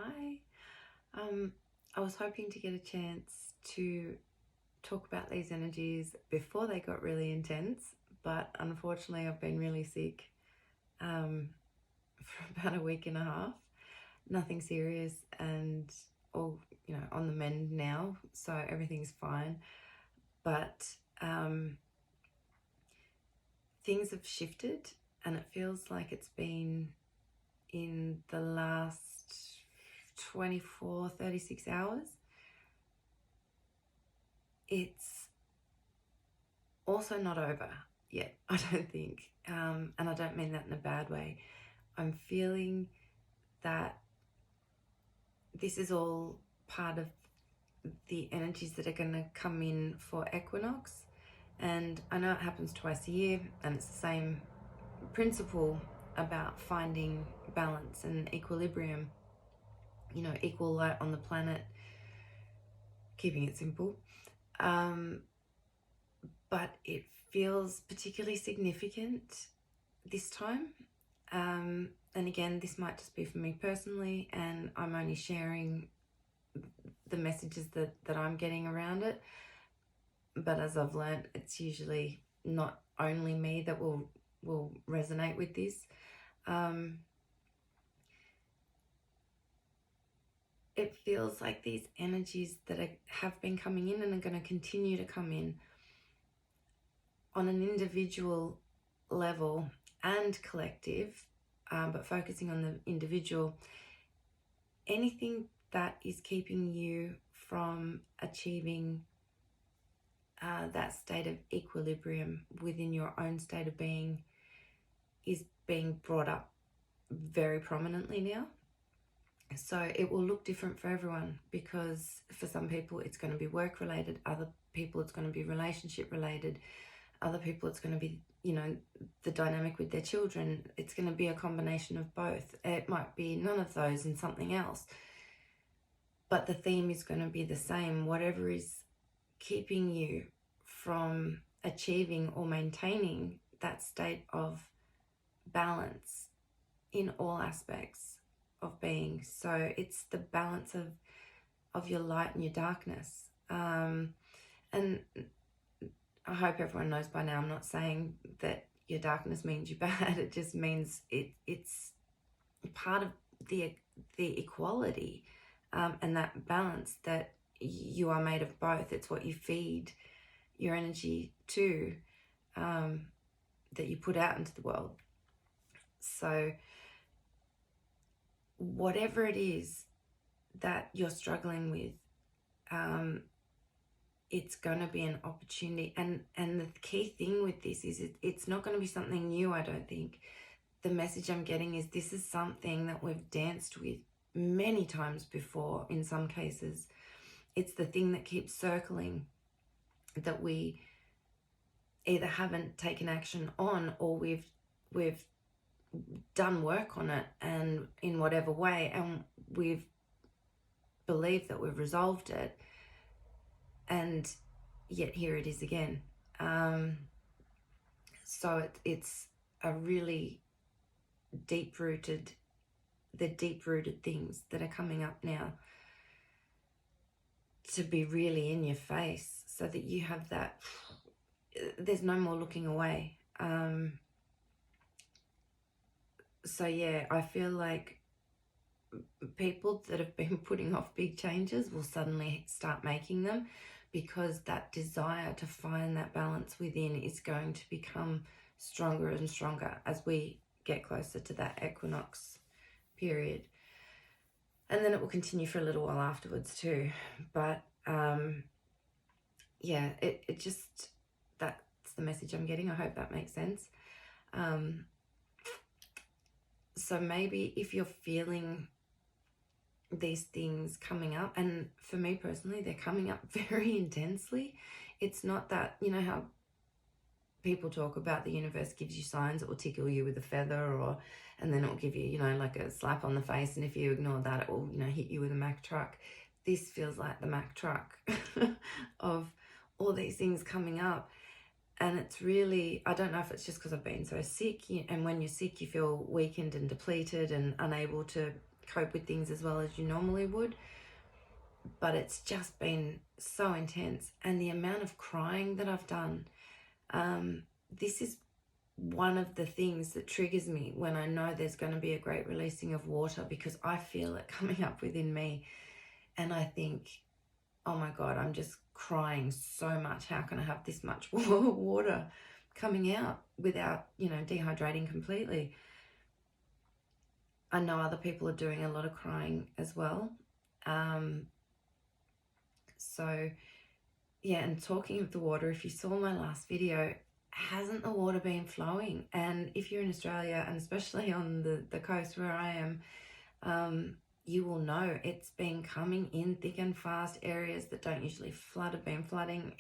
Hi. I was hoping to get a chance to talk about these energies before they got really intense, but unfortunately I've been really sick um, for about a week and a half. Nothing serious and all, on the mend now, so everything's fine. But things have shifted and it feels like it's been in the last 36 hours. It's also not over yet, I don't think. And I don't mean that in a bad way. I'm feeling that this is all part of the energies that are going to come in for equinox. And I know it happens twice a year, and it's the same principle about finding balance and equilibrium, equal light on the planet, keeping it simple. But it feels particularly significant this time. And again, this might just be for me personally, and I'm only sharing the messages that I'm getting around it. But as I've learned, it's usually not only me that will resonate with this. It feels like these energies that have been coming in and are going to continue to come in on an individual level and collective, but focusing on the individual. Anything that is keeping you from achieving that state of equilibrium within your own state of being is being brought up very prominently now. So it will look different for everyone, because for some people it's going to be work related, other people it's going to be relationship related, other people it's going to be, the dynamic with their children. It's going to be a combination of both. It might be none of those and something else. But the theme is going to be the same. Whatever is keeping you from achieving or maintaining that state of balance in all aspects of being. So it's the balance of your light and your darkness. And I hope everyone knows by now, I'm not saying that your darkness means you're bad. It just means it's part of the equality and that balance, that you are made of both. It's what you feed your energy to, that you put out into the world. So whatever it is that you're struggling with, it's going to be an opportunity. And the key thing with this is it's not going to be something new, I don't think. The message I'm getting is this is something that we've danced with many times before in some cases. It's the thing that keeps circling, that we either haven't taken action on, or we've done work on it, and in whatever way, and we've believed that we've resolved it, and yet here it is again. So it's a really deep-rooted things that are coming up now to be really in your face, so that you have that, there's no more looking away. So yeah, I feel like people that have been putting off big changes will suddenly start making them, because that desire to find that balance within is going to become stronger and stronger as we get closer to that equinox period. And then it will continue for a little while afterwards too. But yeah, it just, that's the message I'm getting. I hope that makes sense. So maybe if you're feeling these things coming up, and for me personally, they're coming up very intensely. It's not that, how people talk about the universe gives you signs, it will tickle you with a feather, and then it will give you, like a slap on the face, and if you ignore that, it will, hit you with a Mack truck. This feels like the Mack truck of all these things coming up. And it's really, I don't know if it's just because I've been so sick, and when you're sick you feel weakened and depleted and unable to cope with things as well as you normally would. But it's just been so intense. And the amount of crying that I've done, this is one of the things that triggers me when I know there's going to be a great releasing of water, because I feel it coming up within me. And I think, oh my God, I'm just crying so much. How can I have this much water coming out without, dehydrating completely? I know other people are doing a lot of crying as well. So yeah, and talking of the water, if you saw my last video, hasn't the water been flowing? And if you're in Australia, and especially on the coast where I am, you will know it's been coming in thick and fast. Areas that don't usually flood have been flooding,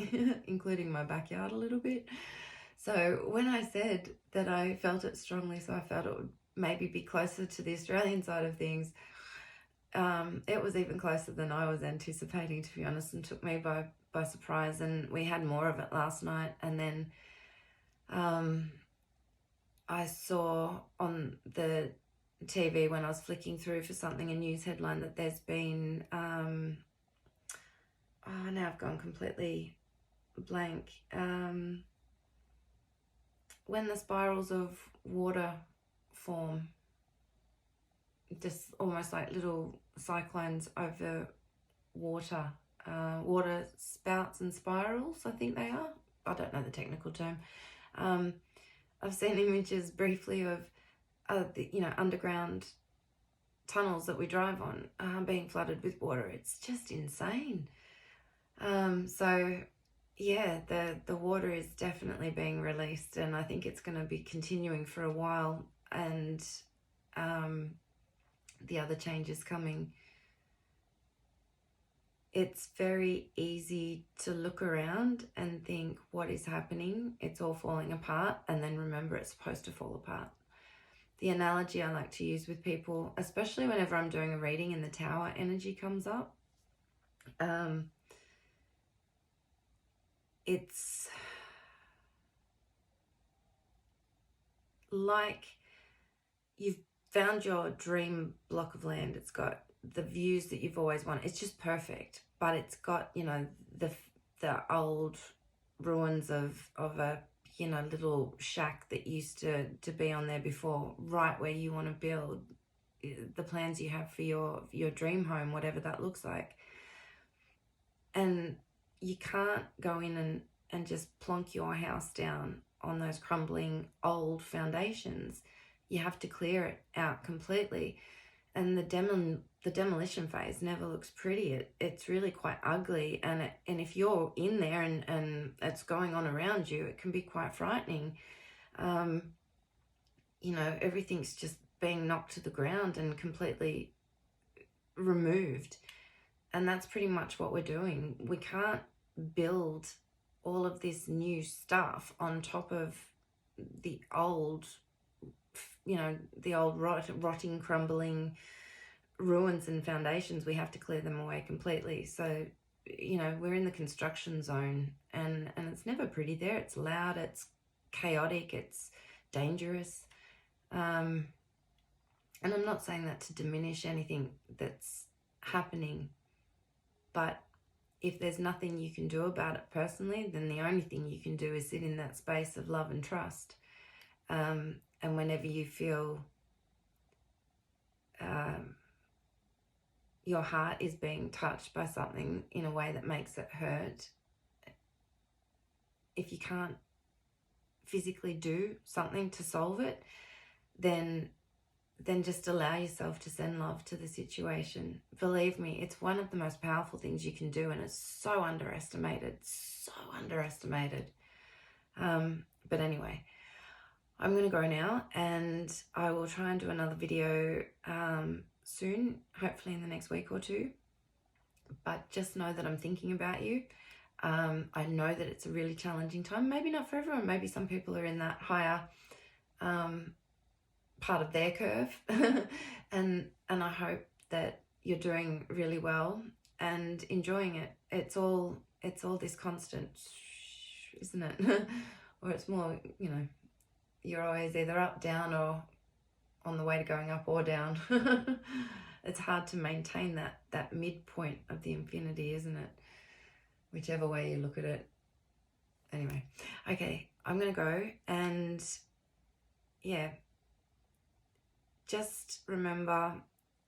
including my backyard a little bit. So when I said that I felt it strongly, so I felt it would maybe be closer to the Australian side of things, it was even closer than I was anticipating, to be honest, and took me by surprise. And we had more of it last night. And then I saw on the TV when I was flicking through for something, a news headline, that there's been now I've gone completely blank. When the spirals of water form, just almost like little cyclones over water, water spouts and spirals, I think they are. I don't know the technical term. I've seen images briefly of the, underground tunnels that we drive on being flooded with water. It's just insane. So yeah, the water is definitely being released, and I think it's going to be continuing for a while. And the other changes coming. It's very easy to look around and think, what is happening? It's all falling apart. And then remember, it's supposed to fall apart. The analogy I like to use with people, especially whenever I'm doing a reading and the tower energy comes up, it's like you've found your dream block of land. It's got the views that you've always wanted. It's just perfect, but it's got, the old ruins of a, little shack that used to be on there before, right where you want to build the plans you have for your dream home, whatever that looks like. And you can't go in and just plonk your house down on those crumbling old foundations. You have to clear it out completely. And the demolition phase never looks pretty. It's really quite ugly. And if you're in there and it's going on around you, it can be quite frightening. Everything's just being knocked to the ground and completely removed. And that's pretty much what we're doing. We can't build all of this new stuff on top of the old, the old rotting, crumbling ruins and foundations. We have to clear them away completely. So, we're in the construction zone, and it's never pretty there. It's loud, it's chaotic, it's dangerous. And I'm not saying that to diminish anything that's happening, but if there's nothing you can do about it personally, then the only thing you can do is sit in that space of love and trust. And whenever you feel your heart is being touched by something in a way that makes it hurt, if you can't physically do something to solve it, then just allow yourself to send love to the situation. Believe me, it's one of the most powerful things you can do, and it's so underestimated. But anyway, I'm going to go now, and I will try and do another video soon, hopefully in the next week or two. But just know that I'm thinking about you. I know that it's a really challenging time. Maybe not for everyone. Maybe some people are in that higher part of their curve. and I hope that you're doing really well and enjoying it. It's all this constant, isn't it? Or it's more, you're always either up, down, or on the way to going up or down. it's hard to maintain that midpoint of the infinity, isn't it? Whichever way you look at it. Anyway, okay, I'm gonna go, and yeah, just remember,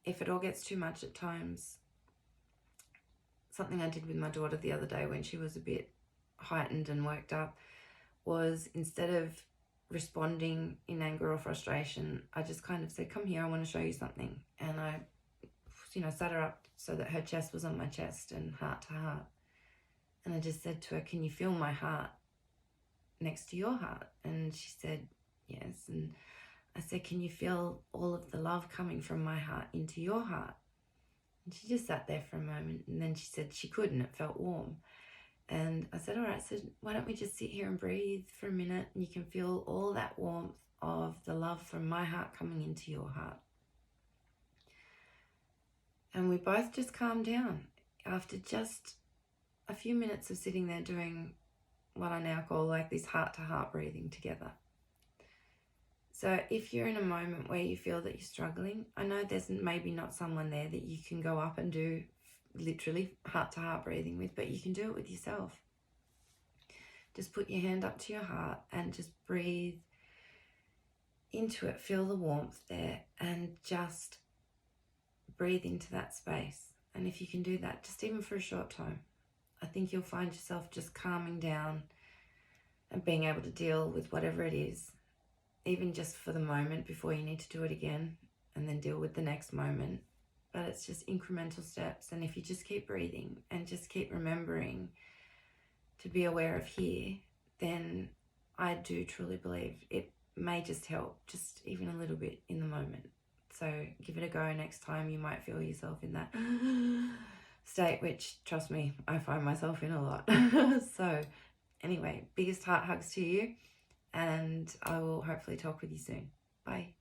if it all gets too much at times, something I did with my daughter the other day when she was a bit heightened and worked up was, instead of responding in anger or frustration, I just kind of said, come here, I want to show you something. And I, sat her up so that her chest was on my chest and heart to heart. And I just said to her, can you feel my heart next to your heart? And she said, yes. And I said, can you feel all of the love coming from my heart into your heart? And she just sat there for a moment, and then she said she could, and it felt warm. And I said, all right, so why don't we just sit here and breathe for a minute, and you can feel all that warmth of the love from my heart coming into your heart. And we both just calmed down after just a few minutes of sitting there doing what I now call like this heart-to-heart breathing together. So if you're in a moment where you feel that you're struggling, I know there's maybe not someone there that you can go up and do literally heart-to-heart breathing with, but you can do it with yourself. Just put your hand up to your heart and just breathe into it. Feel the warmth there and just breathe into that space. And if you can do that, just even for a short time, I think you'll find yourself just calming down and being able to deal with whatever it is, even just for the moment before you need to do it again, and then deal with the next moment. But it's just incremental steps. And if you just keep breathing and just keep remembering to be aware of here, then I do truly believe it may just help, just even a little bit in the moment. So give it a go next time. You might feel yourself in that state, which, trust me, I find myself in a lot. So anyway, biggest heart hugs to you, and I will hopefully talk with you soon. Bye.